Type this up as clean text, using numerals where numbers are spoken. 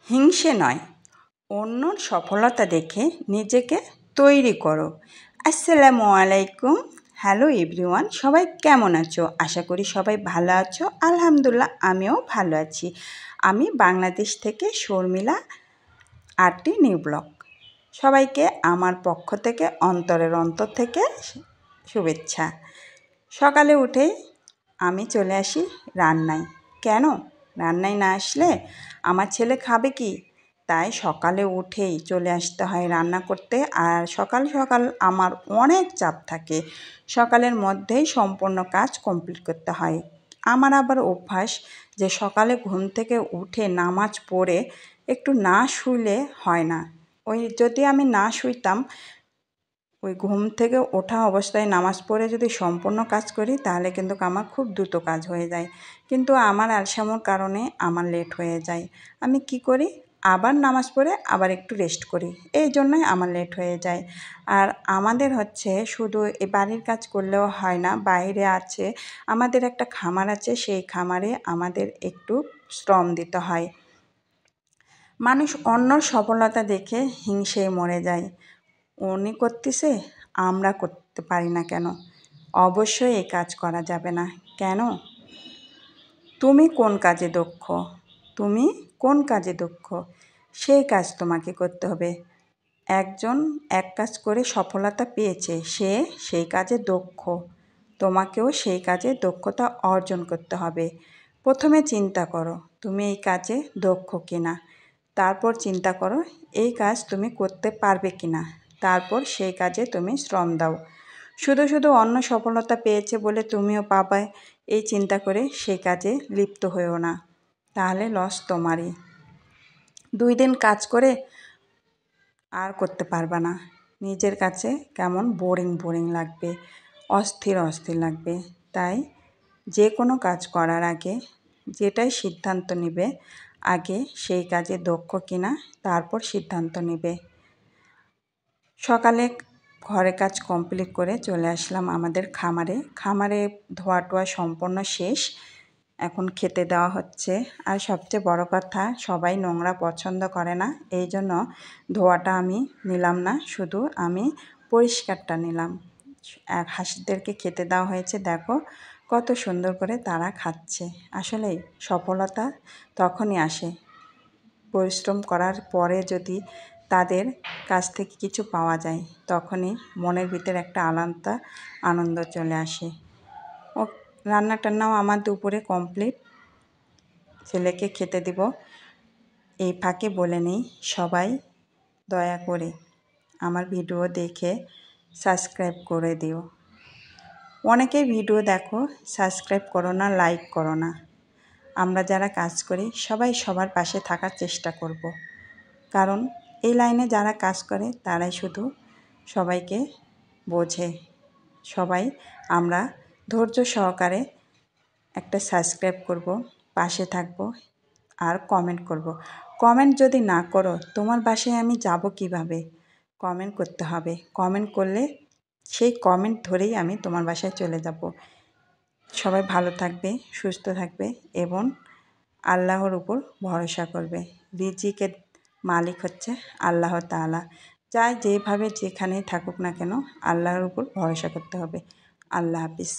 হিংসে নয়, অন্যর সফলতা দেখে নিজেকে তৈরি করো। আসসালামু আলাইকুম। হ্যালো এভরিওয়ান, সবাই কেমন আছো? আশা করি সবাই ভালো আছো। আলহামদুলিল্লাহ, আমিও ভালো আছি। আমি বাংলাদেশ থেকে শর্মিলা, আরটি নিউ ব্লগ। সবাইকে আমার পক্ষ থেকে অন্তরের অন্তর থেকে শুভেচ্ছা। সকালে উঠে আমি চলে আসি রান্নায়। কেন? রান্নায় না আসলে আমার ছেলে খাবে কি? তাই সকালে উঠেই চলে আসতে হয় রান্না করতে। আর সকাল সকাল আমার অনেক চাপ থাকে, সকালের মধ্যেই সম্পূর্ণ কাজ কমপ্লিট করতে হয়। আমার আবার অভ্যাস যে সকালে ঘুম থেকে উঠে নামাজ পড়ে একটু না শুইলে হয় না। যদি আমি না শুইতাম, ওই ঘুম থেকে ওঠা অবস্থায় নামাজ পড়ে যদি সম্পূর্ণ কাজ করি তাহলে কিন্তু আমার খুব দ্রুত কাজ হয়ে যায়। কিন্তু আমার আলসামোর কারণে আমার লেট হয়ে যায়। আমি কি করি, আবার নামাজ পড়ে আবার একটু রেস্ট করি, এই জন্যই আমার লেট হয়ে যায়। আর আমাদের হচ্ছে শুধু এই বাড়ির কাজ করলেও হয় না, বাইরে আছে আমাদের একটা খামার আছে, সেই খামারে আমাদের একটু শ্রম দিতে হয়। মানুষ অন্যর সফলতা দেখে হিংসেয় মরে যায়। উনি করতেছে, আমরা করতে পারি না কেন? অবশ্যই এই কাজ করা যাবে না। কেন? তুমি কোন কাজে দক্ষ? তুমি কোন কাজে দক্ষ সেই কাজ তোমাকে করতে হবে। একজন এক কাজ করে সফলতা পেয়েছে, সে সেই কাজে দক্ষ। তোমাকেও সেই কাজে দক্ষতা অর্জন করতে হবে। প্রথমে চিন্তা করো তুমি এই কাজে দক্ষ কিনা, তারপর চিন্তা করো এই কাজ তুমি করতে পারবে কিনা, তারপর সেই কাজে তুমি শ্রম দাও। শুধু শুধু অন্য সফলতা পেয়েছে বলে তুমিও পাবে এই চিন্তা করে সেই কাজে লিপ্ত হয়েও না, তাহলে লস তোমারই। 2 দিন কাজ করে আর করতে পারবা না, নিজের কাছে কেমন বোরিং বোরিং লাগবে, অস্থির অস্থির লাগবে। তাই যে কোনো কাজ করার আগে যেটাই সিদ্ধান্ত নিবে, আগে সেই কাজে দক্ষ কিনা তারপর সিদ্ধান্ত নেবে। সকালে ঘরে কাজ কমপ্লিট করে চলে আসলাম আমাদের খামারে ধোয়া টোয়া সম্পূর্ণ শেষ। এখন খেতে দেওয়া হচ্ছে। আর সবচেয়ে বড় কথা, সবাই নোংরা পছন্দ করে না, এই জন্য ধোয়াটা আমি নিলাম না, শুধু আমি পরিষ্কারটা নিলাম। হাঁসদেরকে খেতে দেওয়া হয়েছে, দেখো কত সুন্দর করে তারা খাচ্ছে। আসলেই সফলতা তখনই আসে, পরিশ্রম করার পরে যদি তাদের কাছ থেকে কিছু পাওয়া যায়, তখনই মনের ভিতরে একটা আলাদা আনন্দ চলে আসে। ও রান্না টান্নাও আমার দুপুরে কমপ্লিট, ছেলেকে খেতে দিব। এই ফাঁকে বলে নিই, সবাই দয়া করে আমার ভিডিও দেখে সাবস্ক্রাইব করে দিও। অনেকেই ভিডিও দেখো, সাবস্ক্রাইব করো না, লাইক করো না। আমরা যারা কাজ করি সবাই সবার পাশে থাকার চেষ্টা করব, কারণ এই লাইনে যারা কাজ করে তারাই শুধু সবাইকে বোঝে। সবাই আমরা ধৈর্য সহকারে একটা সাবস্ক্রাইব করব, পাশে থাকব আর কমেন্ট করব। কমেন্ট যদি না করো, তোমার বাসায় আমি যাব কিভাবে? কমেন্ট করতে হবে, কমেন্ট করলে সেই কমেন্ট ধরেই আমি তোমার বাসায় চলে যাব। সবাই ভালো থাকবে, সুস্থ থাকবে এবং আল্লাহর উপর ভরসা করবে। রিজিকের মালিক হচ্ছে আল্লাহ তাআলা। যাই যেভাবে যেখানেই থাকুক না কেন, আল্লাহর উপর ভরসা করতে হবে। আল্লাহ হাফিজ।